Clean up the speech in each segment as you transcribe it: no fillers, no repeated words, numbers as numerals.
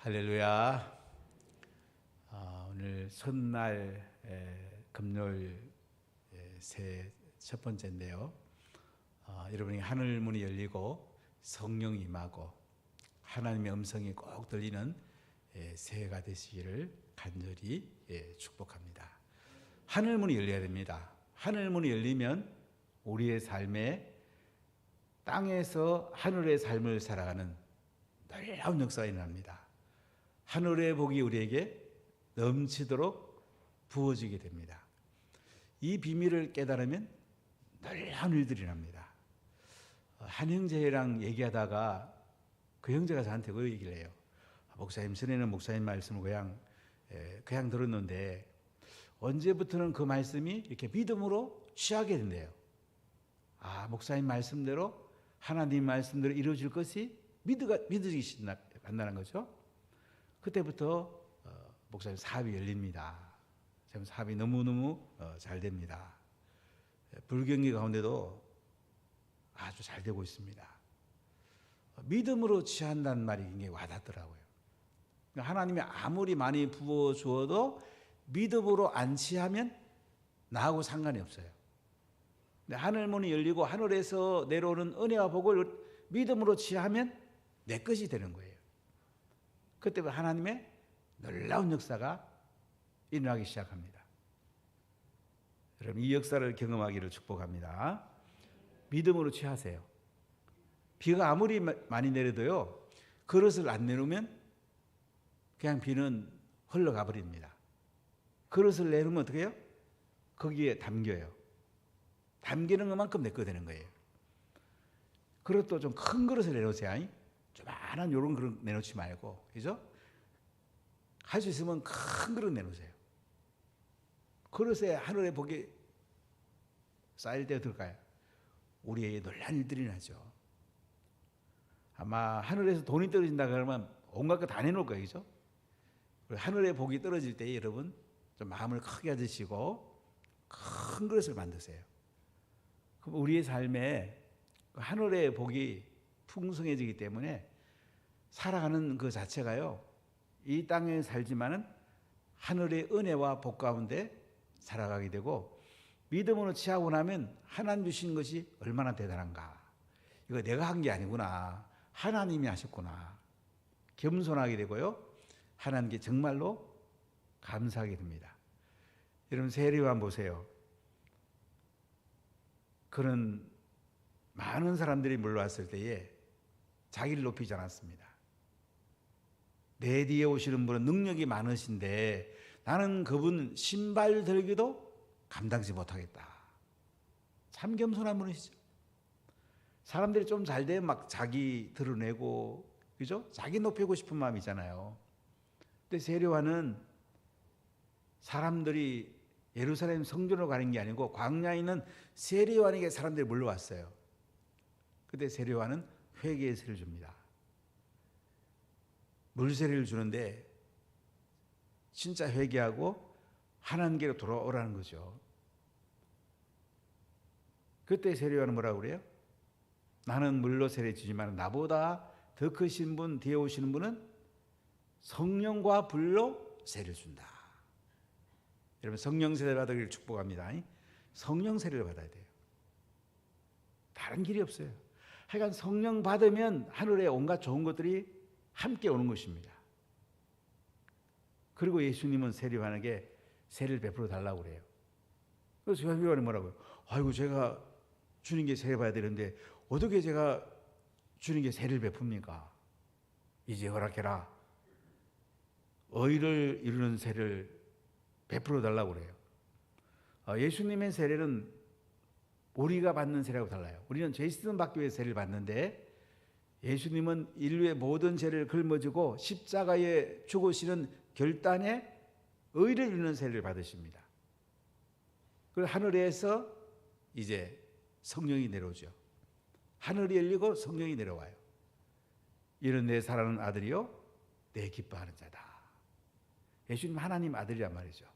할렐루야. 오늘 첫날 금요일 새 첫 번째인데요. 여러분이 하늘 문이 열리고 성령이 임하고 하나님의 음성이 꼭 들리는 새해가 되시기를 간절히 축복합니다. 하늘 문이 열려야 됩니다. 하늘 문이 열리면 우리의 삶에 땅에서 하늘의 삶을 살아가는 놀라운 역사가 일어납니다. 하늘의 복이 우리에게 넘치도록 부어지게 됩니다. 이 비밀을 깨달으면 놀라운 일들이 납니다. 한 형제랑 얘기하다가 그 형제가 저한테 그 얘기를 해요. 목사님, 전에는 목사님 말씀을 그냥 들었는데 언제부터는 그 말씀이 이렇게 믿음으로 취하게 된대요. 목사님 말씀대로 하나님 말씀대로 이루어질 것이 믿어지신다는 거죠. 그때부터 목사님 사업이 열립니다. 지금 사업이 너무너무 잘 됩니다. 불경기 가운데도 아주 잘 되고 있습니다. 믿음으로 취한다는 말이 굉장히 와닿더라고요. 하나님이 아무리 많이 부어주어도 믿음으로 안 취하면 나하고 상관이 없어요. 하늘 문이 열리고 하늘에서 내려오는 은혜와 복을 믿음으로 취하면 내 것이 되는 거예요. 그때부터 하나님의 놀라운 역사가 일어나기 시작합니다. 여러분, 이 역사를 경험하기를 축복합니다. 믿음으로 취하세요. 비가 아무리 많이 내려도요, 그릇을 안 내놓으면 그냥 비는 흘러가 버립니다. 그릇을 내놓으면 어떻게 해요? 거기에 담겨요. 담기는 것만큼 내 거 되는 거예요. 그릇도 좀 큰 그릇을 내놓으세요. 조만한 요런 그릇 내놓지 말고, 그죠? 할 수 있으면 큰 그릇 내놓으세요. 그릇에 하늘의 복이 쌓일 때 어떨까요? 우리에게 놀라운 일들이 나죠. 아마 하늘에서 돈이 떨어진다 그러면 온갖 거 다 내놓을 거예요, 그죠? 하늘의 복이 떨어질 때 여러분 좀 마음을 크게 가지시고 큰 그릇을 만드세요. 그럼 우리의 삶에 하늘의 복이 풍성해지기 때문에 살아가는 그 자체가요, 이 땅에 살지만은 하늘의 은혜와 복 가운데 살아가게 되고, 믿음으로 취하고 나면 하나님 주신 것이 얼마나 대단한가, 이거 내가 한 게 아니구나, 하나님이 하셨구나, 겸손하게 되고요, 하나님께 정말로 감사하게 됩니다. 여러분, 세례요한 보세요. 그는 많은 사람들이 몰려왔을 때에 자기를 높이지 않았습니다. 내 뒤에 오시는 분은 능력이 많으신데 나는 그분 신발 들기도 감당지 못하겠다. 참 겸손한 분이시죠. 사람들이 좀 잘 되면 막 자기 드러내고, 그죠? 자기 높이고 싶은 마음이잖아요. 근데 세례요한은 사람들이 예루살렘 성전으로 가는 게 아니고 광야에 있는 세례요한에게 사람들이 몰려왔어요. 그때 세례요한은 회개의 세를 줍니다. 물세례를 주는데 진짜 회개하고 하나님께로 돌아오라는 거죠. 그때 세례요한은 뭐라고 그래요? 나는 물로 세례 주지만 나보다 더 크신 분, 뒤에 오시는 분은 성령과 불로 세례를 준다. 여러분, 성령 세례를 받으기를 축복합니다. 성령 세례를 받아야 돼요. 다른 길이 없어요. 하여간 성령 받으면 하늘에 온갖 좋은 것들이 함께 오는 것입니다. 그리고 예수님은 세례요한에게 세례를 베풀어 달라고 그래요. 그래서 세례요한이 뭐라고요? 아이고, 제가 주님께 세례 받아야 되는데 어떻게 제가 주님께 세례를 베풉니까? 이제 허락해라. 의를 이루는 세례를 베풀어 달라고 그래요. 예수님의 세례는 우리가 받는 세례하고 달라요. 우리는 죄 씻음 받기 위해 세례를 받는데 예수님은 인류의 모든 죄를 짊어지고 십자가에 죽으시는 결단에 의를 이루는 세례를 받으십니다. 그리고 하늘에서 이제 성령이 내려오죠. 하늘이 열리고 성령이 내려와요. 이런 내 사랑하는 아들이요 내 기뻐하는 자다. 예수님 하나님 아들이란 말이죠.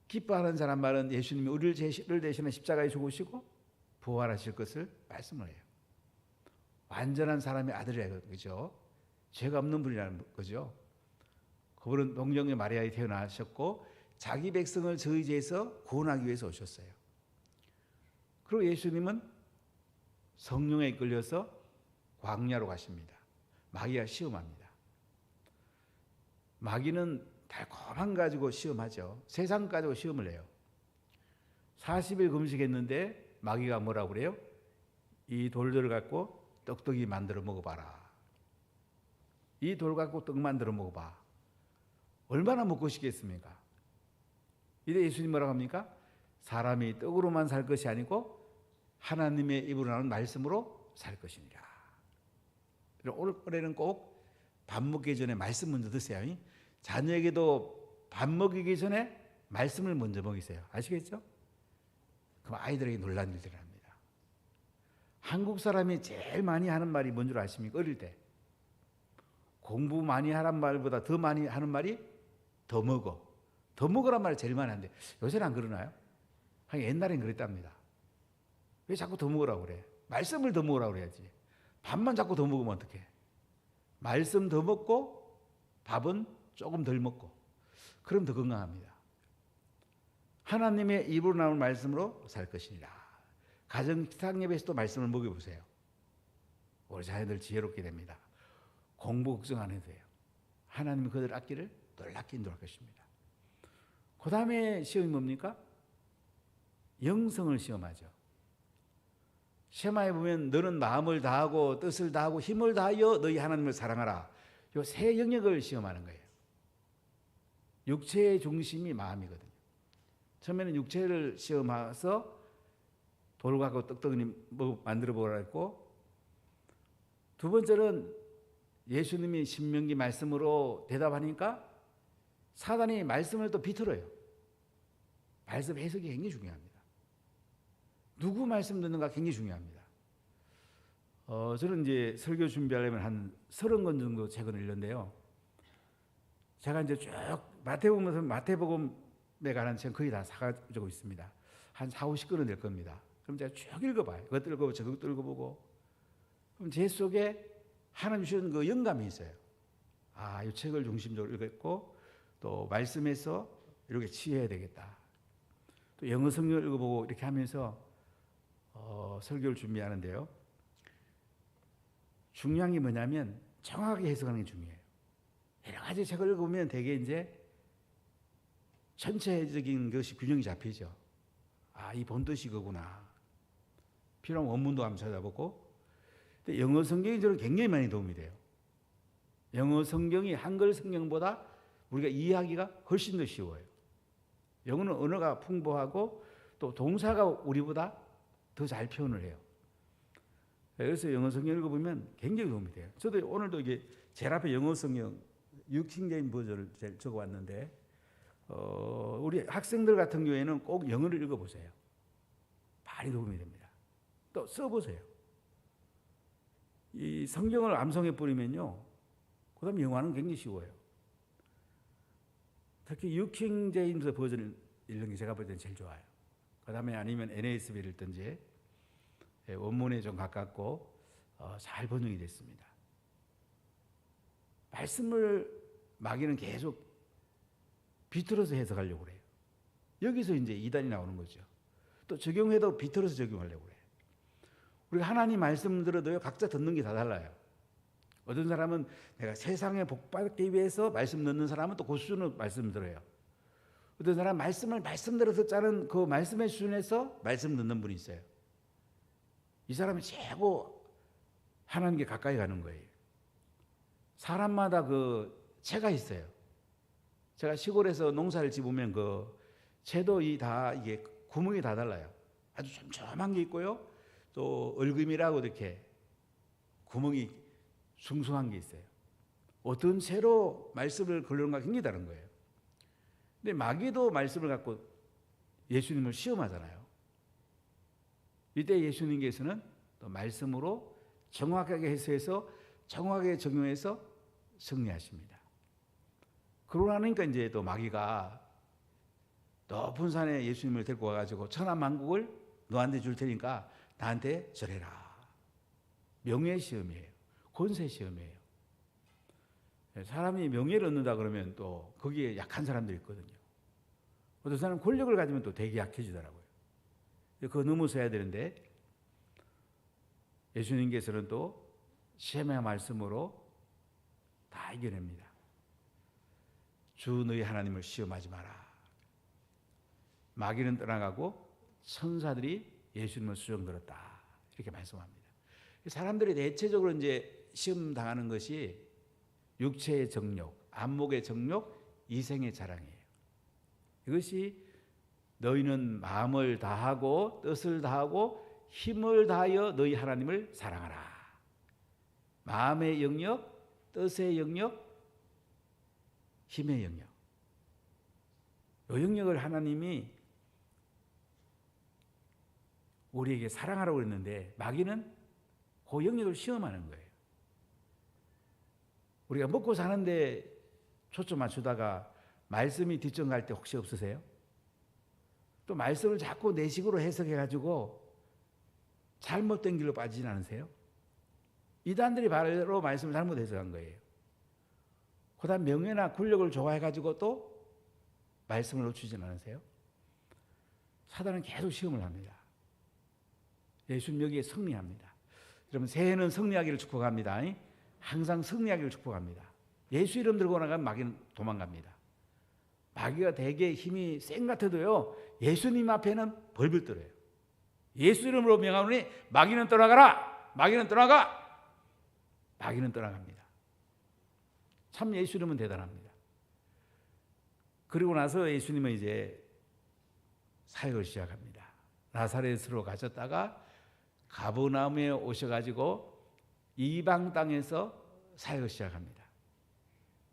기뻐하는 자란 말은 예수님이 우리를 대신해 십자가에 죽으시고 부활하실 것을 말씀을 해요. 완전한 사람의 아들이에요, 그죠? 죄가 없는 분이라는 거죠. 그분은 동정녀 마리아에 태어나셨고 자기 백성을 저희 죄에서 구원하기 위해서 오셨어요. 그리고 예수님은 성령에 이끌려서 광야로 가십니다. 마귀가 시험합니다. 마귀는 달콤한 가지고 시험하죠. 세상 가지고 시험을 해요. 40일 금식했는데 마귀가 뭐라고 그래요? 이 돌들을 갖고 떡떡이 만들어 먹어봐라. 이 돌 갖고 떡 만들어 먹어봐. 얼마나 먹고 싶겠습니까? 이때 예수님 뭐라고 합니까? 사람이 떡으로만 살 것이 아니고 하나님의 입으로 나오는 말씀으로 살 것이니라. 올해는 꼭 밥 먹기 전에 말씀 먼저 드세요. 자녀에게도 밥 먹이기 전에 말씀을 먼저 먹이세요. 아시겠죠? 그럼 아이들에게 놀란 일들을 합니다. 한국 사람이 제일 많이 하는 말이 뭔 줄 아십니까? 어릴 때. 공부 많이 하란 말보다 더 많이 하는 말이 더 먹어. 더 먹으란 말이 제일 많이 하는데 요새는 안 그러나요? 옛날엔 그랬답니다. 왜 자꾸 더 먹으라고 그래? 말씀을 더 먹으라고 그래야지. 밥만 자꾸 더 먹으면 어떡해? 말씀 더 먹고 밥은 조금 덜 먹고 그럼 더 건강합니다. 하나님의 입으로 나오는 말씀으로 살 것이니라. 가정 식탁 예배에서도 말씀을 먹여보세요. 우리 자녀들 지혜롭게 됩니다. 공부 걱정 안 해도 돼요. 하나님이 그들 아끼를 놀랍게 인도할 것입니다. 그 다음에 시험이 뭡니까? 영성을 시험하죠. 셰마에 보면 너는 마음을 다하고 뜻을 다하고 힘을 다하여 너희 하나님을 사랑하라. 이 세 영역을 시험하는 거예요. 육체의 중심이 마음이거든요. 처음에는 육체를 시험해서 돌 갖고 떡떡이 만들어 보라 했고, 두 번째는 예수님이 신명기 말씀으로 대답하니까 사단이 말씀을 또 비틀어요. 말씀 해석이 굉장히 중요합니다. 누구 말씀 듣는가 굉장히 중요합니다. 저는 이제 설교 준비하려면 한 30권 정도 책을 읽는데요. 제가 이제 쭉 마태복음에 관한 책 거의 다 사가지고 있습니다. 한 4, 50권은 될 겁니다. 그럼 제가 쭉 읽어봐요. 그것도 읽어보고 저것도 읽어보고. 그럼 제 속에 하나님 주신 그 영감이 있어요. 아, 이 책을 중심적으로 읽었고 또 말씀에서 이렇게 취해야 되겠다. 또 영어 성경을 읽어보고 이렇게 하면서 설교를 준비하는데요. 중요한 게 뭐냐면 정확하게 해석하는 게 중요해요. 여러 가지 책을 읽으면 되게 이제 전체적인 것이 균형이 잡히죠. 아, 이 본뜻이 그구나. 필요한 원문도 한번 찾아보고. 근데 영어 성경이 저는 굉장히 많이 도움이 돼요. 영어 성경이 한글 성경보다 우리가 이해하기가 훨씬 더 쉬워요. 영어는 언어가 풍부하고 또 동사가 우리보다 더 잘 표현을 해요. 그래서 영어 성경 읽어보면 굉장히 도움이 돼요. 저도 오늘도 이게 제일 앞에 영어 성경 뉴킹제임 버전을 적어왔는데 우리 학생들 같은 경우에는 꼭 영어를 읽어보세요. 많이 도움이 됩니다. 또 써보세요. 이 성경을 암송해 버리면요, 그 다음 영어는 굉장히 쉬워요. 특히 뉴킹제임스 버전을 읽는 게 제가 볼 때는 제일 좋아요. 그 다음에 아니면 NASB를 읽든지 원문에 좀 가깝고 잘 번역이 됐습니다. 말씀을 마귀는 계속 비틀어서 해석하려고 그래요. 여기서 이제 이단이 나오는 거죠. 또 적용해도 비틀어서 적용하려고 그래요. 우리가 하나님 말씀 들어도요, 각자 듣는 게 다 달라요. 어떤 사람은 내가 세상에 복 받기 위해서 말씀 듣는 사람은 또 그 수준으로 말씀 들어요. 어떤 사람 말씀대로 듣자는 그 말씀의 수준에서 말씀 듣는 분이 있어요. 이 사람이 최고 하나님께 가까이 가는 거예요. 사람마다 그 채가 있어요. 제가 시골에서 농사를 지으면 그 채도 다 이게 구멍이 다 달라요. 아주 촘촘한 게 있고요. 또 얼금이라고 이렇게 구멍이 숭숭한 게 있어요. 어떤 채로 말씀을 걸는가 굉장히 다른 거예요. 근데 마귀도 말씀을 갖고 예수님을 시험하잖아요. 이때 예수님께서는 또 말씀으로 정확하게 해석해서 정확하게 적용해서 승리하십니다. 그러고 나니까 이제 또 마귀가 높은 산에 예수님을 데리고 와가지고 천하만국을 너한테 줄 테니까 나한테 절해라. 명예 시험이에요. 권세 시험이에요. 사람이 명예를 얻는다 그러면 또 거기에 약한 사람들이 있거든요. 어떤 사람은 권력을 가지면 또 되게 약해지더라고요. 그거 넘어서야 되는데 예수님께서는 또 시험의 말씀으로 다 이겨냅니다. 주 너희 하나님을 시험하지 마라. 마귀는 떠나가고 천사들이 예수님을 수종 들었다. 이렇게 말씀합니다. 사람들이 대체적으로 이제 시험 당하는 것이 육체의 정욕, 안목의 정욕, 이생의 자랑이에요. 이것이 너희는 마음을 다하고 뜻을 다하고 힘을 다하여 너희 하나님을 사랑하라. 마음의 영역, 뜻의 영역, 힘의 영역. 이 영역을 하나님이 우리에게 사랑하라고 그랬는데 마귀는 그 영역을 시험하는 거예요. 우리가 먹고 사는데 초점 맞추다가 말씀이 뒷전갈 때 혹시 없으세요? 또 말씀을 자꾸 내 식으로 해석해가지고 잘못된 길로 빠지진 않으세요? 이단들이 바로 말씀을 잘못 해석한 거예요. 그 다음 명예나 권력을 좋아해가지고 또 말씀을 놓치진 않으세요? 사단은 계속 시험을 합니다. 예수님 여기에 승리합니다. 여러분 새해는 승리하기를 축복합니다. 항상 승리하기를 축복합니다. 예수 이름 들고 나가면 마귀는 도망갑니다. 마귀가 되게 힘이 센 것 같아도요, 예수님 앞에는 벌벌 떨어요. 예수 이름으로 명하노니 마귀는 떠나가라. 마귀는 떠나가. 마귀는 떠나갑니다. 참 예수 이름은 대단합니다. 그리고 나서 예수님은 이제 사역을 시작합니다. 나사렛으로 가셨다가 가버나움에 오셔가지고 이방 땅에서 사역을 시작합니다.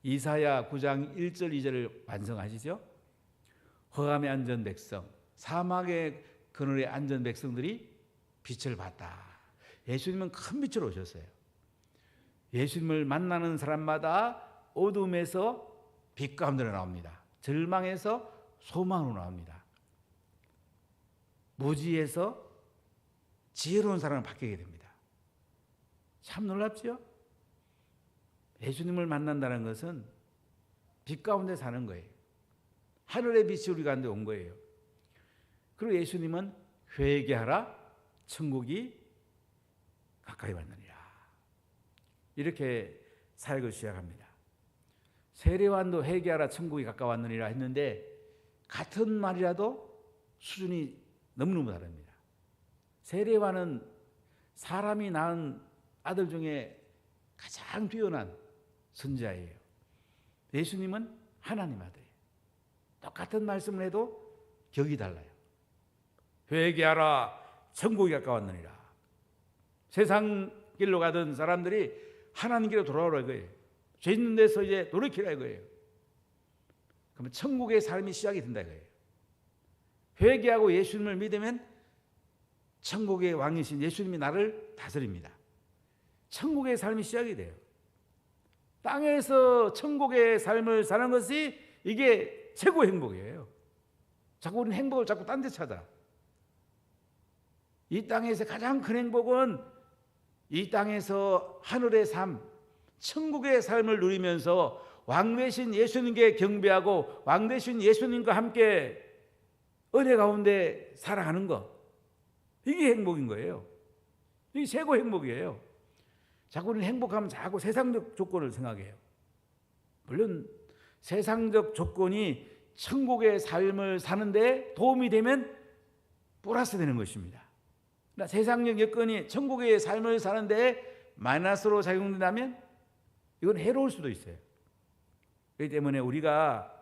이사야 9장 1절 2절을 완성하시죠. 허감에 앉은 백성, 사막의 그늘에 앉은 백성들이 빛을 봤다. 예수님은 큰 빛으로 오셨어요. 예수님을 만나는 사람마다 어둠에서 빛 가운데로 나옵니다. 절망에서 소망으로 나옵니다. 무지에서 지혜로운 사람을 바뀌게 됩니다. 참 놀랍죠? 예수님을 만난다는 것은 빛 가운데 사는 거예요. 하늘의 빛이 우리 가운데 온 거예요. 그리고 예수님은 회개하라, 천국이 가까이 왔느니라. 이렇게 사역을 시작합니다. 세례요한도 회개하라, 천국이 가까웠느니라 했는데 같은 말이라도 수준이 너무너무 다릅니다. 세례요한은 사람이 낳은 아들 중에 가장 뛰어난 선지자예요. 예수님은 하나님 아들이에요. 똑같은 말씀을 해도 격이 달라요. 회개하라, 천국이 가까웠느니라. 세상 길로 가던 사람들이 하나님 길로 돌아오라 이거예요. 죄 있는 데서 이제 돌이키라 이거예요. 그러면 천국의 삶이 시작이 된다 이거예요. 회개하고 예수님을 믿으면 천국의 왕이신 예수님이 나를 다스립니다. 천국의 삶이 시작이 돼요. 땅에서 천국의 삶을 사는 것이 이게 최고의 행복이에요. 자꾸 우리는 행복을 자꾸 딴 데 찾아. 이 땅에서 가장 큰 행복은 이 땅에서 하늘의 삶, 천국의 삶을 누리면서 왕 되신 예수님께 경배하고 왕 되신 예수님과 함께 은혜 가운데 살아가는 것. 이게 행복인 거예요. 이게 최고 행복이에요. 자꾸 우리는 행복하면 자꾸 세상적 조건을 생각해요. 물론 세상적 조건이 천국의 삶을 사는데 도움이 되면 플러스 되는 것입니다. 그러나 세상적 여건이 천국의 삶을 사는데 마이너스로 작용된다면 이건 해로울 수도 있어요. 그렇기 때문에 우리가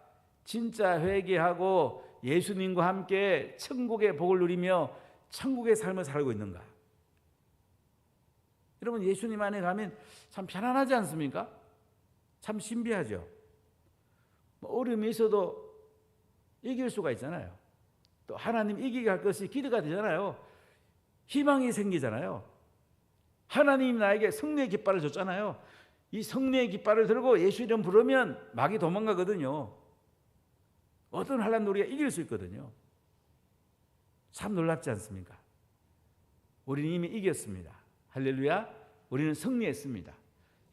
진짜 회개하고 예수님과 함께 천국의 복을 누리며 천국의 삶을 살고 있는가? 여러분 예수님 안에 가면 참 편안하지 않습니까? 참 신비하죠. 어려움이 있어도 이길 수가 있잖아요. 또 하나님 이기게 할 것이 기대가 되잖아요. 희망이 생기잖아요. 하나님 나에게 승리의 깃발을 줬잖아요. 이 승리의 깃발을 들고 예수 이름 부르면 마귀 도망가거든요. 어떤 환난도 우리가 이길 수 있거든요. 참 놀랍지 않습니까? 우리는 이미 이겼습니다. 할렐루야. 우리는 승리했습니다.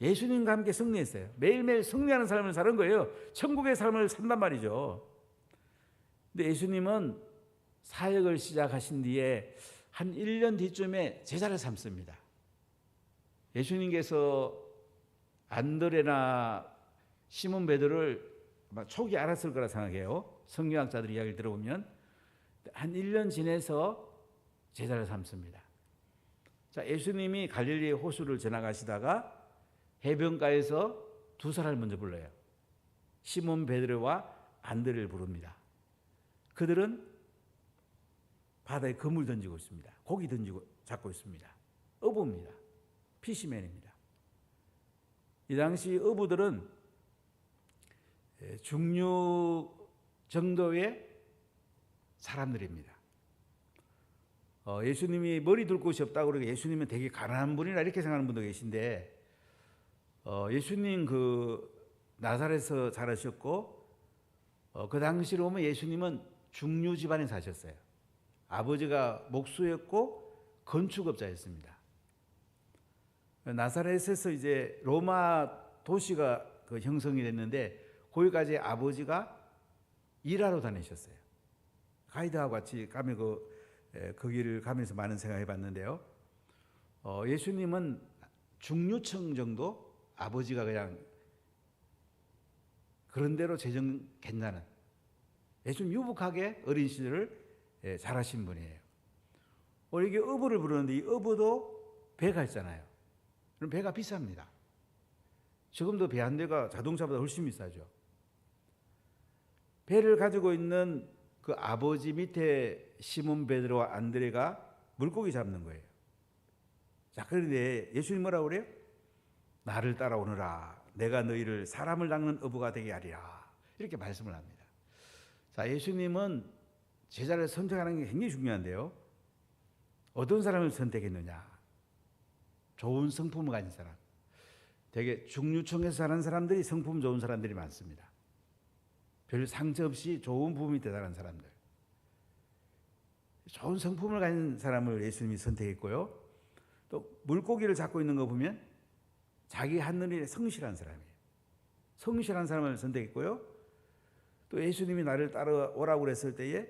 예수님과 함께 승리했어요. 매일매일 승리하는 삶을 사는 거예요. 천국의 삶을 산단 말이죠. 근데 예수님은 사역을 시작하신 뒤에 한 1년 뒤쯤에 제자를 삼습니다. 예수님께서 안드레나 시몬 베드로를 아마 초기 알았을 거라 생각해요. 성경학자들 이야기를 들어보면 한 1년 지내서 제자를 삼습니다. 자, 예수님이 갈릴리 호수를 지나가시다가 해변가에서 두 사람을 먼저 불러요. 시몬 베드로와 안드레를 부릅니다. 그들은 바다에 그물 던지고 있습니다. 고기 던지고 잡고 있습니다. 어부입니다. 피시맨입니다. 이 당시 어부들은 중류 정도의 사람들입니다. 예수님이 머리 둘 곳이 없다고 그러고 예수님은 되게 가난한 분이라 이렇게 생각하는 분도 계신데 예수님 나사렛에서 자라셨고 그 당시로 보면 예수님은 중류 집안에 사셨어요. 아버지가 목수였고 건축업자였습니다. 나사렛에서 이제 로마 도시가 형성이 됐는데 거기까지 아버지가 일하러 다니셨어요. 가이드하고 같이 가면 그 길을 가면서 많은 생각해 봤는데요. 예수님은 중류층 정도 아버지가 그냥 그런 대로 재정 괜찮은 예수님 유복하게 어린 시절을 잘하신 분이에요. 이게 어부를 부르는데 이 어부도 배가 있잖아요. 그럼 배가 비쌉니다. 지금도 배 한 대가 자동차보다 훨씬 비싸죠. 배를 가지고 있는 그 아버지 밑에 시몬 베드로와 안드레가 물고기 잡는 거예요. 자, 그런데 예수님 뭐라고 그래요? 나를 따라오너라. 내가 너희를 사람을 낚는 어부가 되게 하리라. 이렇게 말씀을 합니다. 자, 예수님은 제자를 선택하는 게 굉장히 중요한데요. 어떤 사람을 선택했느냐? 좋은 성품을 가진 사람. 되게 중류층에서 사는 사람들이 성품 좋은 사람들이 많습니다. 별 상처 없이 좋은 부모님이 대단한 사람들. 좋은 성품을 가진 사람을 예수님이 선택했고요. 또 물고기를 잡고 있는 거 보면 자기 하는 일에 성실한 사람이에요. 성실한 사람을 선택했고요. 또 예수님이 나를 따라오라고 그랬을 때에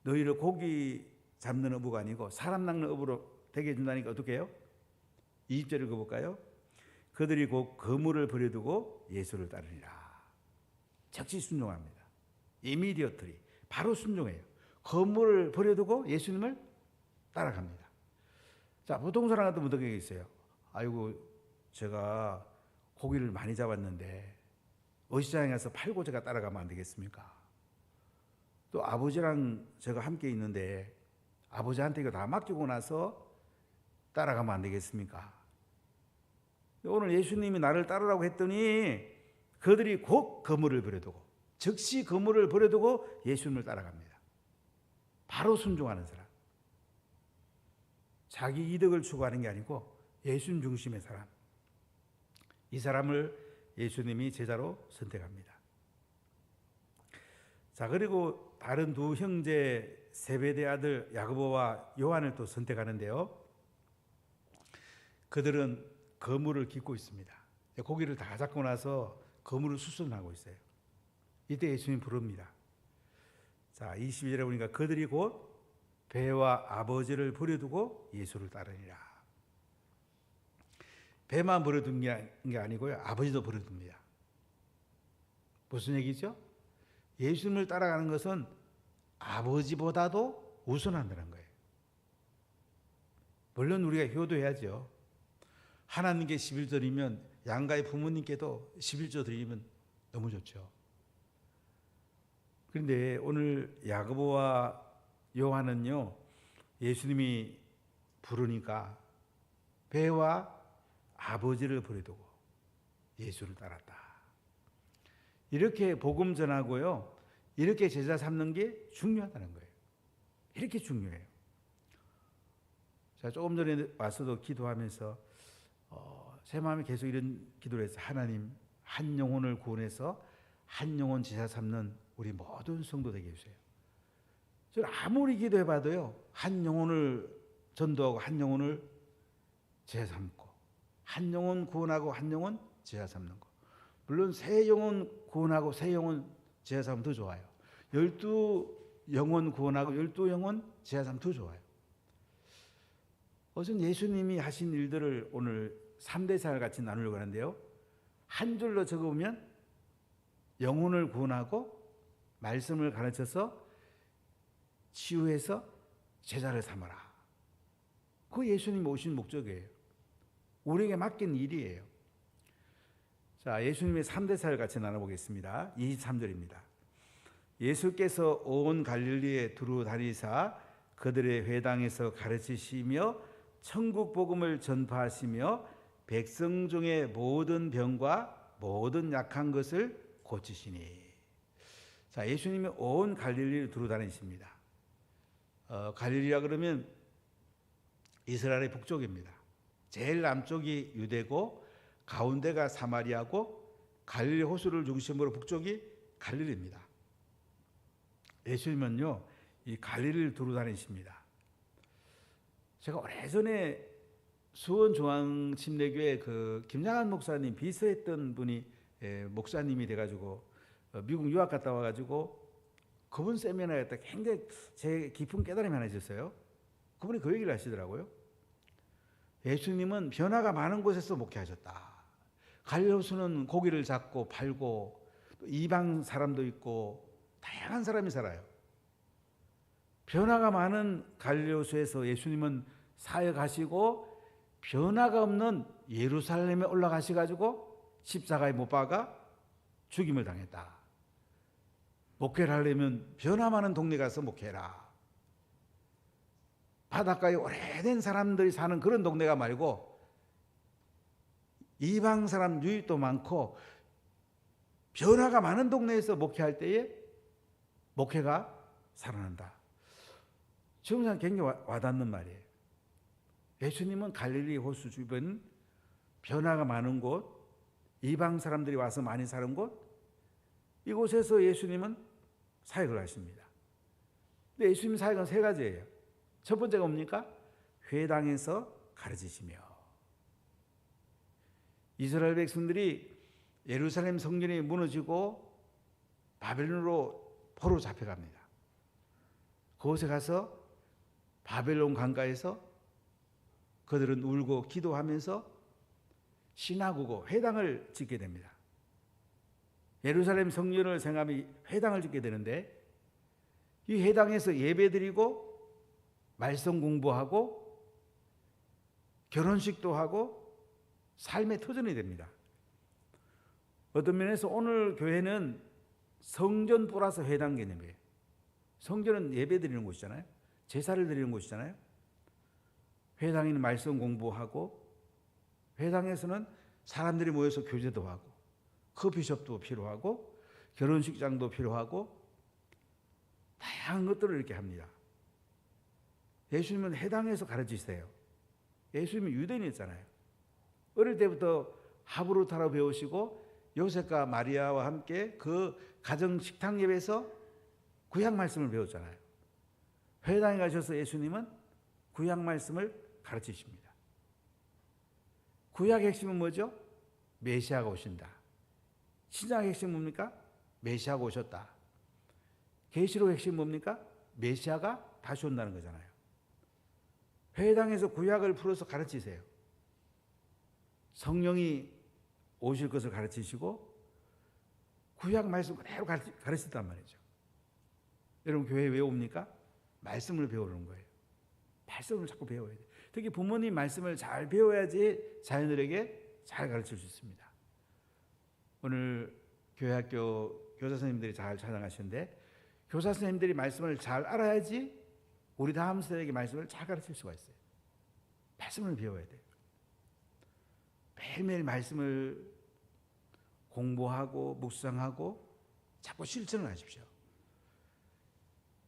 너희를 고기 잡는 어부가 아니고 사람 낚는 어부로 되게 해준다니까 어떻게 해요? 20절을 읽어볼까요? 그들이 곧 그물을 버려두고 예수를 따르니라. 즉시 순종합니다. 이미디어트리 바로 순종해요. 그물을 버려두고 예수님을 따라갑니다. 자, 보통 사람 같으면 어떻게 있어요? 아이고 제가 고기를 많이 잡았는데 어시장에 가서 팔고 제가 따라가면 안 되겠습니까? 또 아버지랑 제가 함께 있는데 아버지한테 이거 다 맡기고 나서 따라가면 안 되겠습니까? 오늘 예수님이 나를 따르라고 했더니 그들이 곧 그물을 버려두고 즉시 그물을 버려두고 예수님을 따라갑니다. 바로 순종하는 사람. 자기 이득을 추구하는 게 아니고 예수님 중심의 사람. 이 사람을 예수님이 제자로 선택합니다. 자, 그리고 다른 두 형제 세베대 아들 야고보와 요한을 또 선택하는데요. 그들은 그물을 깃고 있습니다. 고기를 다 잡고 나서 그물을 수선하고 있어요. 이때 예수님 부릅니다. 자, 22절에 보니까 그들이 곧 배와 아버지를 버려두고 예수를 따르니라. 배만 버려둔 게 아니고요. 아버지도 버려둡니다. 무슨 얘기죠? 예수님을 따라가는 것은 아버지보다도 우선한다는 거예요. 물론 우리가 효도해야죠. 하나님께 11조 드리면 양가의 부모님께도 11조 드리면 너무 좋죠. 그런데 오늘 야고보와 요한은요, 예수님이 부르니까 배와 아버지를 버려두고 예수를 따랐다. 이렇게 복음 전하고요, 이렇게 제자 삼는 게 중요하다는 거예요. 이렇게 중요해요. 제가 조금 전에 와서도 기도하면서 제 마음에 계속 이런 기도를 했어요. 하나님, 한 영혼을 구원해서 한 영혼 제자 삼는 우리 모든 성도 되게 해주세요. 저는 아무리 기도해봐도요, 한 영혼을 전도하고 한 영혼을 제자 삼고 한 영혼 구원하고 한 영혼 제자 삼는 거. 물론 세 영혼 구원하고 세 영혼 제자 삼으면 더 좋아요. 12영혼 구원하고 12영혼 제자 삼으면 더 좋아요. 어제 예수님이 하신 일들을 오늘 3대 사를 같이 나누려고 하는데요. 한 줄로 적어보면 영혼을 구원하고 말씀을 가르쳐서 치유해서 제자를 삼아라. 그 예수님이 오신 목적이에요. 우리에게 맡긴 일이에요. 자, 예수님의 3대 사를 같이 나눠보겠습니다. 23절입니다. 예수께서 온 갈릴리에 두루 다니사 그들의 회당에서 가르치시며 천국 복음을 전파하시며 백성 중에 모든 병과 모든 약한 것을 고치시니. 자, 예수님이 온 갈릴리를 두루 다니십니다. 갈릴리라 그러면 이스라엘의 북쪽입니다. 제일 남쪽이 유대고 가운데가 사마리아고 갈릴리 호수를 중심으로 북쪽이 갈릴리입니다. 예수님은요, 이 갈릴리를 두루 다니십니다. 제가 오래전에 수원중앙침례교회 그 김양한 목사님 비서했던 분이 목사님이 돼가지고 미국 유학 갔다 와가지고 그분 세미나에 딱 굉장히 제 깊은 깨달음이 하나 있었어요. 그분이 그 얘기를 하시더라고요. 예수님은 변화가 많은 곳에서 목회하셨다. 갈릴리 호수는 고기를 잡고 팔고 또 이방 사람도 있고 다양한 사람이 살아요. 변화가 많은 갈릴리 호수에서 예수님은 사역하시고 변화가 없는 예루살렘에 올라가셔가지고 십자가에 못 박아 죽임을 당했다. 목회를 하려면 변화 많은 동네 가서 목회해라. 바닷가에 오래된 사람들이 사는 그런 동네가 말고 이방 사람 유입도 많고 변화가 많은 동네에서 목회할 때에 목회가 살아난다. 지금 저는 굉장히 와닿는 말이에요. 예수님은 갈릴리 호수 주변 변화가 많은 곳, 이방 사람들이 와서 많이 사는 곳, 이곳에서 예수님은 사역을 하십니다. 근데 예수님 사역은 세 가지예요. 첫 번째가 뭡니까? 회당에서 가르치시며. 이스라엘 백성들이 예루살렘 성전이 무너지고 바벨론으로 포로 잡혀갑니다. 그곳에 가서 바벨론 강가에서 그들은 울고 기도하면서 시나고고 회당을 짓게 됩니다. 예루살렘 성전을 생각하면 회당을 짓게 되는데 이 회당에서 예배드리고 말씀 공부하고 결혼식도 하고 삶의 터전이 됩니다. 어떤 면에서 오늘 교회는 성전 플러스 회당 개념이에요. 성전은 예배드리는 곳이잖아요. 제사를 드리는 곳이잖아요. 회당에는 말씀 공부하고 회당에서는 사람들이 모여서 교제도 하고 커피숍도 필요하고 결혼식장도 필요하고 다양한 것들을 이렇게 합니다. 예수님은 회당에서 가르치세요. 예수님은 유대인이었잖아요. 어릴 때부터 하브루타로 배우시고 요셉과 마리아와 함께 그 가정 식탁 예배에서 구약 말씀을 배웠잖아요. 회당에 가셔서 예수님은 구약 말씀을 가르치십니다. 구약 핵심은 뭐죠? 메시아가 오신다. 신약 핵심은 뭡니까? 메시아가 오셨다. 계시록 핵심은 뭡니까? 메시아가 다시 온다는 거잖아요. 회당에서 구약을 풀어서 가르치세요. 성령이 오실 것을 가르치시고 구약 말씀 그대로 가르치단 말이죠. 여러분 교회에 왜 옵니까? 말씀을 배우는 거예요. 말씀을 자꾸 배워야 돼요. 특히 부모님 말씀을 잘 배워야지 자녀들에게 잘 가르칠 수 있습니다. 오늘 교회학교 교사 선생님들이 잘 찬양하시는데 교사 선생님들이 말씀을 잘 알아야지 우리 다음 세대에게 말씀을 잘 가르칠 수가 있어요. 말씀을 배워야 돼요. 매일매일 말씀을 공부하고 묵상하고 자꾸 실천을 하십시오.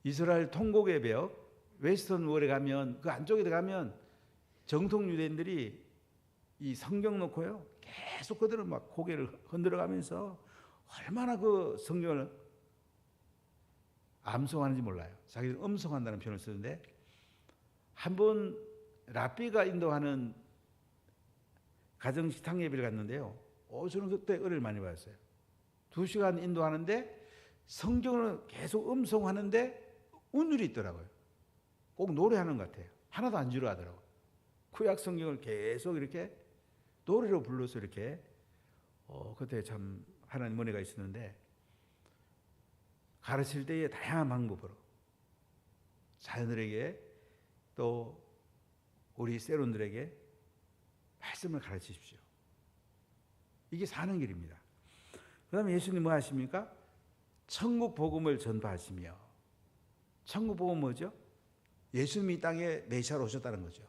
이스라엘 통곡의 벽 웨스턴 월에 가면 그 안쪽에 들어가면 정통 유대인들이 이 성경 놓고요 계속 그들은 막 고개를 흔들어가면서 얼마나 그 성경을 암송하는지 몰라요. 자기들 음송한다는 표현을 쓰는데 한번 랍비가 인도하는 가정 식탁 예배를 갔는데요. 저는 그때 은혜를 많이 받았어요. 2시간 인도하는데 성경을 계속 음성하는데 운율이 있더라고요. 꼭 노래하는 것 같아요. 하나도 안 지루하더라고요. 구약 성경을 계속 이렇게 노래로 불러서 이렇게 그때 참 하나님 은혜가 있었는데, 가르칠 때에 다양한 방법으로 자녀들에게 또 우리 세론들에게 말씀을 가르치십시오. 이게 사는 길입니다. 그 다음에 예수님 뭐 하십니까? 천국 복음을 전파하시며. 천국 복음은 뭐죠? 예수님이 이 땅에 메시아로 오셨다는 거죠.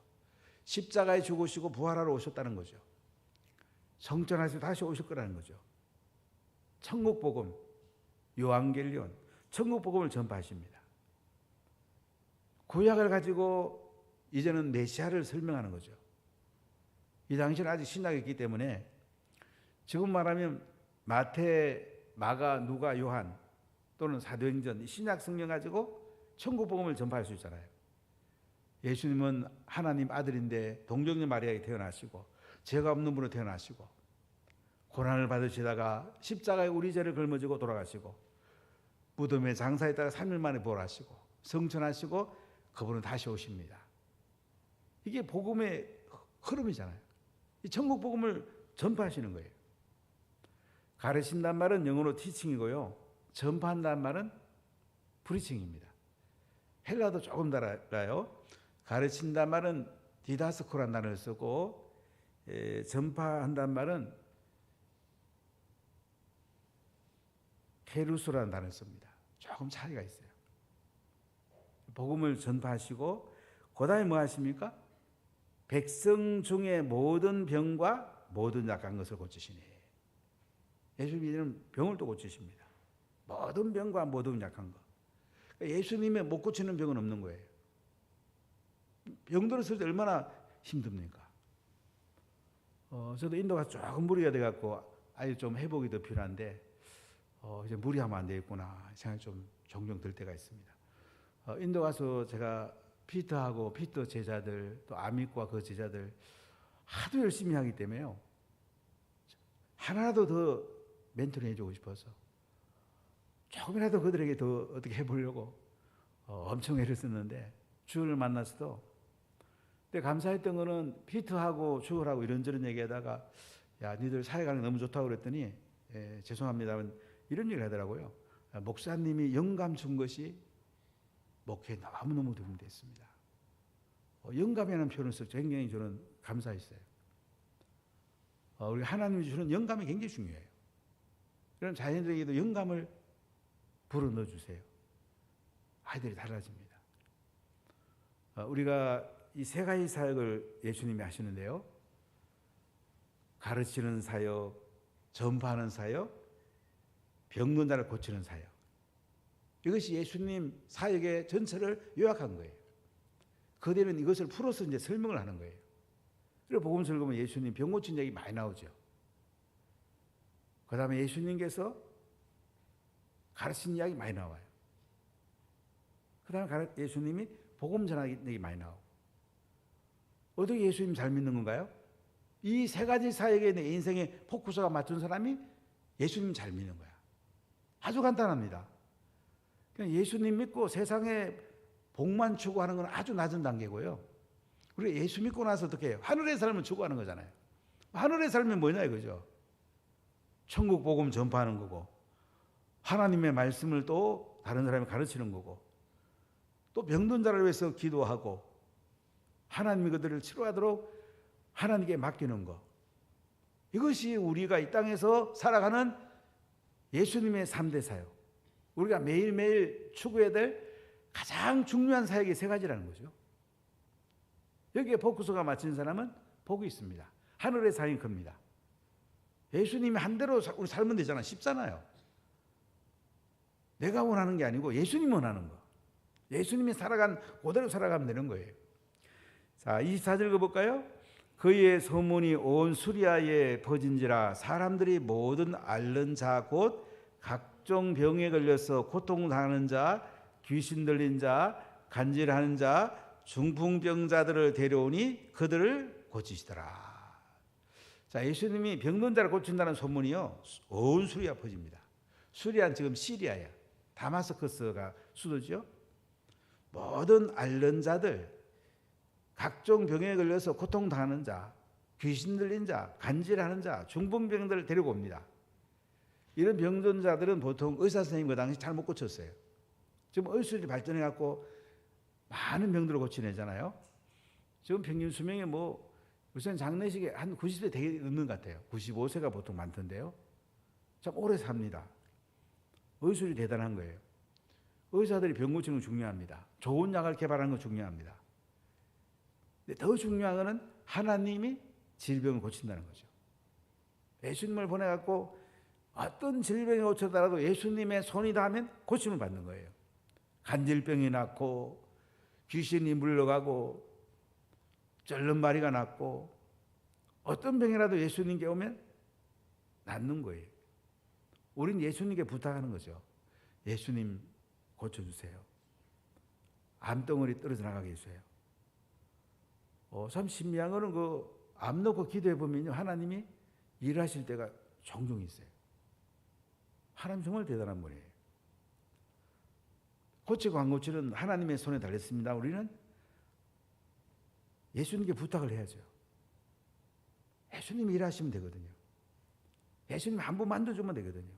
십자가에 죽으시고 부활하러 오셨다는 거죠. 성전하시고 다시 오실 거라는 거죠. 천국 복음, 요한겔리온, 천국 복음을 전파하십니다. 구약을 가지고 이제는 메시아를 설명하는 거죠. 이 당시는 아직 신약이 있기 때문에 지금 말하면 마태, 마가, 누가, 요한 또는 사도행전, 신약 성경 가지고 천국 복음을 전파할 수 있잖아요. 예수님은 하나님 아들인데 동정녀 마리아에 태어나시고 죄가 없는 분으로 태어나시고 고난을 받으시다가 십자가에 우리 죄를 걸머지고 돌아가시고 무덤에 장사했다가 3일 만에 부활하시고 성천하시고 그분은 다시 오십니다. 이게 복음의 흐름이잖아요. 이 천국 복음을 전파하시는 거예요. 가르친단 말은 영어로 티칭이고요. 전파한다는 말은 프리칭입니다. 헬라도 조금 달라요. 가르친단 말은 디다스코라는 단어를 쓰고 전파한다는 말은 케루스라는 단어를 씁니다. 조금 차이가 있어요. 복음을 전파하시고 그 다음에 뭐 하십니까? 백성 중에 모든 병과 모든 약한 것을 고치시니. 예수님은 병을 또 고치십니다. 모든 병과 모든 약한 것. 예수님의 못 고치는 병은 없는 거예요. 병들었을 때 얼마나 힘듭니까? 저도 인도 가서 조금 무리가 돼갖고 아예 좀 회복이 더 필요한데 이제 무리하면 안 되겠구나 생각이 좀 종종 들 때가 있습니다. 인도 가서 제가 피터하고 피터 제자들 또 아믹과 그 제자들 하도 열심히 하기 때문에요. 하나라도 더 멘토링 해주고 싶어서 조금이라도 그들에게 더 어떻게 해보려고 엄청 애를 썼는데 주를 만났어도 근데 감사했던 거는 피터하고 주울하고 이런저런 얘기하다가 야 니들 사회관계 너무 좋다고 그랬더니 죄송합니다만 이런 얘기를 하더라고요. 목사님이 영감 준 것이 목회에 너무너무 도움이 됐습니다. 영감이라는 표현을 써서 굉장히 저는 감사했어요. 우리 하나님이 주는 영감이 굉장히 중요해요. 그럼 자녀들에게도 영감을 불어넣어 주세요. 아이들이 달라집니다. 우리가 이 세 가지 사역을 예수님이 하시는데요. 가르치는 사역, 전파하는 사역, 병든 자를 고치는 사역. 이것이 예수님 사역의 전체를 요약한 거예요. 그대는 이것을 풀어서 이제 설명을 하는 거예요. 그리고 복음서를 보면 예수님 병 고친 얘기 많이 나오죠. 그 다음에 예수님께서 가르친 이야기 많이 나와요. 그 다음에 예수님이 복음 전하는 얘기 많이 나오고. 어떻게 예수님 잘 믿는 건가요? 이 세 가지 사역에 내 인생의 포커스가 맞춘 사람이 예수님 잘 믿는 거야. 아주 간단합니다. 그냥 예수님 믿고 세상에 복만 추구하는 건 아주 낮은 단계고요. 우리가 예수 믿고 나서 어떻게 해요? 하늘의 삶을 추구하는 거잖아요. 하늘의 삶이 뭐냐 이거죠. 천국 복음 전파하는 거고 하나님의 말씀을 또 다른 사람이 가르치는 거고 또 병든 자를 위해서 기도하고 하나님이 그들을 치료하도록 하나님께 맡기는 것. 이것이 우리가 이 땅에서 살아가는 예수님의 3대 사역. 우리가 매일매일 추구해야 될 가장 중요한 사역이 세 가지라는 거죠. 여기에 포커스가 맞춘 사람은 복이 있습니다. 하늘의 상이 큽니다. 예수님이 한 대로 우리 살면 되잖아. 쉽잖아요. 내가 원하는 게 아니고 예수님이 원하는 거. 예수님이 살아간 그대로 살아가면 되는 거예요. 자, 24절 읽어볼까요? 그의 소문이 온 수리아에 퍼진지라 사람들이 모든 앓는 자 곧 각종 병에 걸려서 고통당하는 자, 귀신 들린 자, 간질하는 자, 중풍병자들을 데려오니 그들을 고치시더라. 자, 예수님이 병든 자를 고친다는 소문이요, 온 수리아 퍼집니다. 수리아는 지금 시리아야. 다마스커스가 수도죠. 모든 앓는 자들, 각종 병에 걸려서 고통당하는 자, 귀신 들린 자, 간질하는 자, 중풍병들을 데리고 옵니다. 이런 병든 자들은 보통 의사 선생님 그 당시 잘 못 고쳤어요. 지금 의술이 발전해 갖고 많은 병들을 고치내잖아요. 지금 평균 수명이 뭐 우선 장례식에 한 90세 되게 넘는 것 같아요. 95세가 보통 많던데요. 참 오래 삽니다. 의술이 대단한 거예요. 의사들이 병 고치는 거 중요합니다. 좋은 약을 개발하는 거 중요합니다. 근데 더 중요한 거는 하나님이 질병을 고친다는 거죠. 예수님을 보내갖고 어떤 질병이 고쳐더라도 예수님의 손이 닿으면 고침을 받는 거예요. 간질병이 낫고 귀신이 물러가고 쩔름마리가 낫고 어떤 병이라도 예수님께 오면 낫는 거예요. 우린 예수님께 부탁하는 거죠. 예수님 고쳐주세요. 암덩어리 떨어져 나가게 해주세요. 참 신비한 거는 그 암 놓고 기도해 보면요, 하나님이 일하실 때가 종종 있어요. 하나님 정말 대단한 분이에요. 고치고 안 고치는 하나님의 손에 달렸습니다. 우리는 예수님께 부탁을 해야죠. 예수님이 일하시면 되거든요. 예수님 한 번 만져주면 되거든요.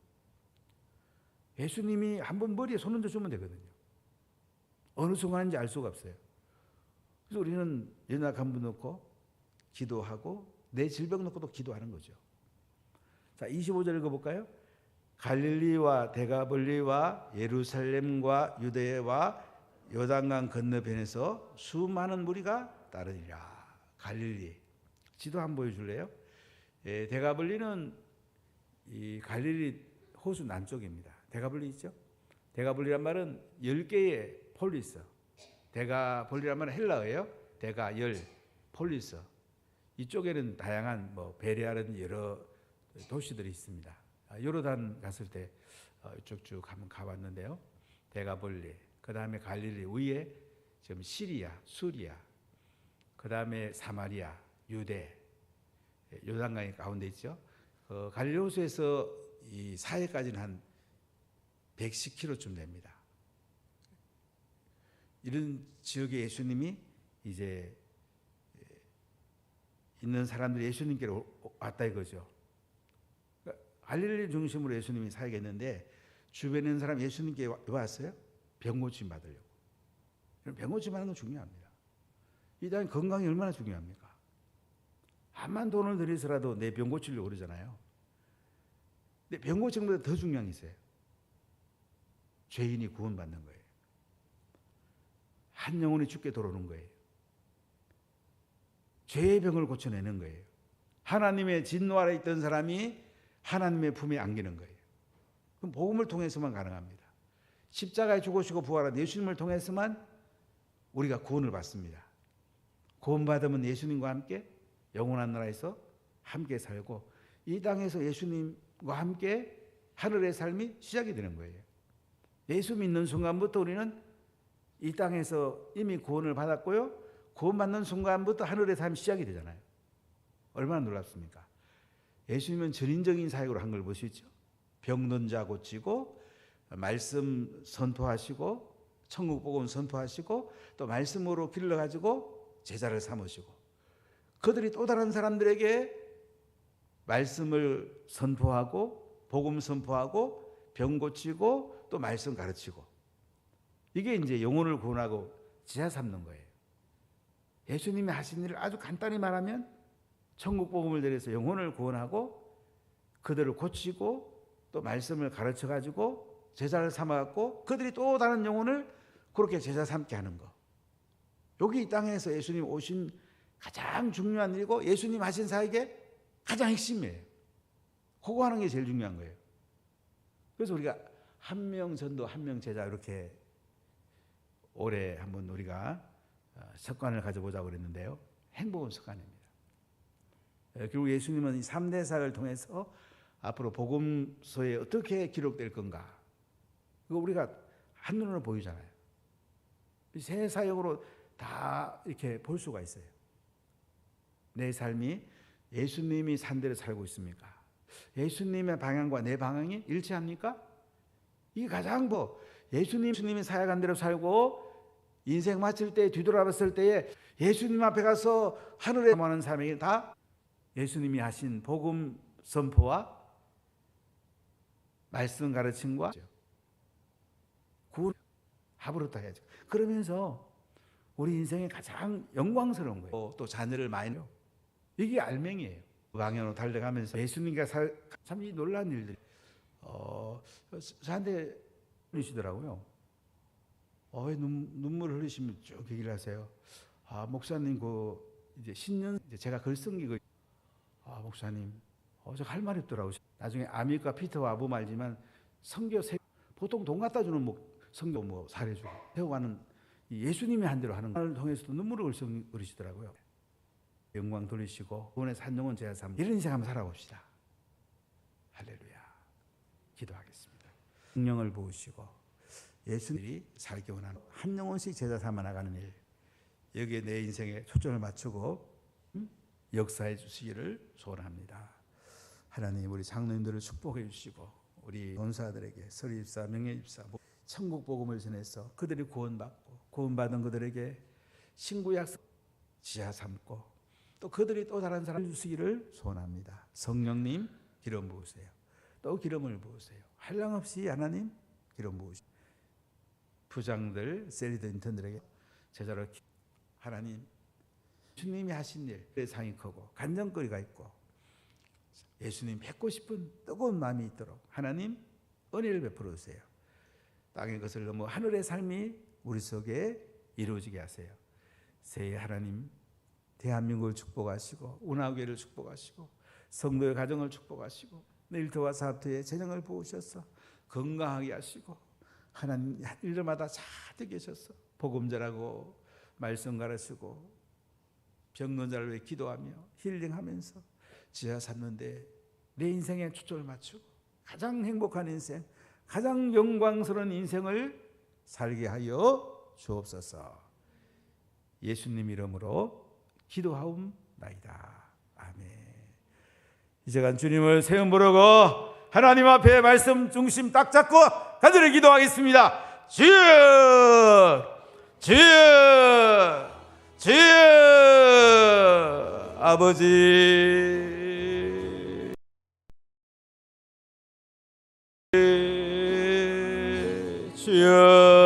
예수님이 한 번 머리에 손 얹어주면 되거든요. 어느 순간인지 알 수가 없어요. 그래서 우리는 연약한 분 놓고 기도하고 내 질병 놓고도 기도하는 거죠. 자, 25절 읽어볼까요? 갈릴리와 데가볼리와 예루살렘과 유대와 요단강 건너편에서 수많은 무리가 따르니라. 갈릴리. 지도 한번 보여줄래요? 데가볼리는 이 갈릴리 호수 남쪽입니다. 데가볼리 있죠? 데가볼리란 말은 10개의 폴리스. 데가볼리란 말은 헬라어예요. 데가 10, 폴리스. 이쪽에는 다양한 뭐 베레아라든지 여러 도시들이 있습니다. 요르단 갔을 때 이쪽 쭉 한번 가봤는데요. 데가볼리, 그 다음에 갈릴리 위에 지금 시리아, 수리아, 그 다음에 사마리아, 유대, 요단강이 가운데 있죠. 갈릴리 호수에서 이 사해까지는 한 110km쯤 됩니다. 이런 지역에 예수님이 이제 있는 사람들이 예수님께로 왔다 이거죠. 갈릴리 중심으로 예수님이 살겠는데 주변에 있는 사람 예수님께 왔어요? 병 고침 받으려고. 병 고침 받는 건 중요합니다. 이 땅에 건강이 얼마나 중요합니까? 암만 돈을 들여서라도 내 병 고치려고 그러잖아요. 근데 병 고침보다 더 중요한 게 있어요. 죄인이 구원받는 거예요. 한 영혼이 죽게 돌아오는 거예요. 죄의 병을 고쳐내는 거예요. 하나님의 진노 아래 있던 사람이 하나님의 품에 안기는 거예요. 그럼 복음을 통해서만 가능합니다. 십자가에 죽으시고 부활한 예수님을 통해서만 우리가 구원을 받습니다. 구원받으면 예수님과 함께 영원한 나라에서 함께 살고 이 땅에서 예수님과 함께 하늘의 삶이 시작이 되는 거예요. 예수 믿는 순간부터 우리는 이 땅에서 이미 구원을 받았고요. 구원받는 순간부터 하늘의 삶이 시작이 되잖아요. 얼마나 놀랍습니까? 예수님은 전인적인 사역으로 한 걸 보시죠. 병든 자 고치고 말씀 선포하시고 천국 복음 선포하시고 또 말씀으로 길러가지고 제자를 삼으시고 그들이 또 다른 사람들에게 말씀을 선포하고 복음 선포하고 병 고치고 또 말씀 가르치고 이게 이제 영혼을 구원하고 제자 삼는 거예요. 예수님이 하신 일을 아주 간단히 말하면 천국 복음을 들여서 영혼을 구원하고 그들을 고치고 또 말씀을 가르쳐 가지고 제자를 삼아 갖고 그들이 또 다른 영혼을 그렇게 제자 삼게 하는 거. 여기 이 땅에서 예수님 오신 가장 중요한 일이고 예수님 하신 사역의 가장 핵심이에요. 그거 하는 게 제일 중요한 거예요. 그래서 우리가 한 명 전도 한 명 제자 이렇게 올해 한번 우리가 습관을 가져보자고 그랬는데요. 행복한 습관입니다. 결국 예수님은 이 3대 사역을 통해서 앞으로 복음서에 어떻게 기록될 건가 그거 우리가 한눈으로 보이잖아요. 새 사역으로 다 이렇게 볼 수가 있어요. 내 삶이 예수님이 산 대로 살고 있습니까? 예수님의 방향과 내 방향이 일치합니까? 이게 가장 예수님이 사역한 대로 살고 인생 마칠 때 뒤돌아봤을 때에 예수님 앞에 가서 하늘에 사모하는 사람에게 다 예수님이 하신 복음 선포와 말씀 가르침과 구원 합으로 다 해야죠. 그러면서 우리 인생에 가장 영광스러운 거예요. 또 자녀를 많이 낳아요. 이게 알맹이에요. 그 방향으로 달려가면서 예수님과 참 이 놀라운 일들이 저한테 그러시더라고요. 왜 눈물을 흘리시면 쭉 얘기를 하세요. 목사님 이제 신년 제가 글 쓴 게 목사님 저 할 말이 없더라고요. 나중에 아밀과 피터와 아부 말지만 성교 보통 돈 갖다 주는 성교 사례주고 세워가는 예수님이 한 대로 하는 걸 통해서도 눈물을 흘리시더라고요. 영광 돌리시고 구원의 산영은 제가 삼 이런 인생 한번 살아봅시다. 할렐루야. 기도하겠습니다. 성령을 부으시고 예수님이 살기 원하는 한 영혼씩 제자 삼아 나가는 일, 여기에 내 인생에 초점을 맞추고 역사해 주시기를 소원합니다. 하나님, 우리 장로님들을 축복해 주시고 우리 권사들에게 서리집사, 명예집사 천국 복음을 전해서 그들이 구원받고 구원받은 그들에게 신구약속 지하 삼고 또 그들이 또 다른 사람을 주시기를 소원합니다. 성령님 기름 부으세요. 또 기름을 부으세요. 한량없이 하나님 기름 부으시고 부장들, 셀리더 인턴들에게 제자로 하나님 주님이 하신 일 상이 크고 간증거리가 있고 예수님 뵙고 싶은 뜨거운 마음이 있도록 하나님 은혜를 베풀어 주세요. 땅의 것을 넘어 하늘의 삶이 우리 속에 이루어지게 하세요. 새해 하나님 대한민국을 축복하시고 운하교회를 축복하시고 성도의 가정을 축복하시고 일터와 사업터에 재정을 부으셔서 건강하게 하시고 하나님 일마다 잘 되게 하셔서 복음 전하고 말씀 가르치고 병든 자를 위해 기도하며 힐링하면서 지하 삼는데 내 인생에 초점을 맞추고 가장 행복한 인생, 가장 영광스러운 인생을 살게 하여 주옵소서. 예수님 이름으로 기도하옵나이다. 아멘. 이 시간 주님을 세움 부르고 하나님 앞에 말씀 중심 딱 잡고 간절히 기도하겠습니다. 주여, 주여, 주여, 아버지 주여.